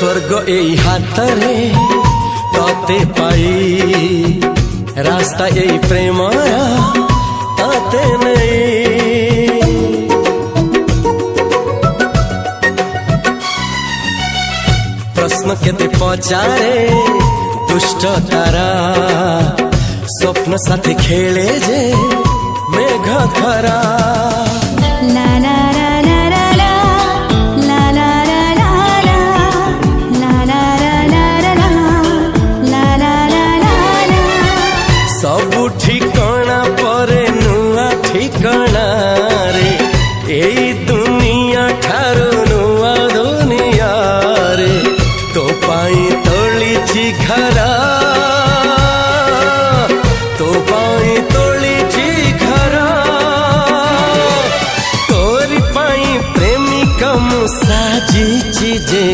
स्वर्ग एई हातरे तते पाई रास्ता एई प्रेमया तते नहीं। प्रश्न केते पचारे दुष्ट तारा स्वप्न साथी खेले जे मेघ खरा। ला ला ला ला ला ला ला ला ला ला ला ला ला ला ला। सबु ठिकाना परे नुआ ठिकाना रे एई दुनिया ठारू नुआ दुनिया रे। तो पाई तोलिछि घरा तो पाई तोलिछि घरा तोरी पाई प्रेमिका मु साजिछि जे।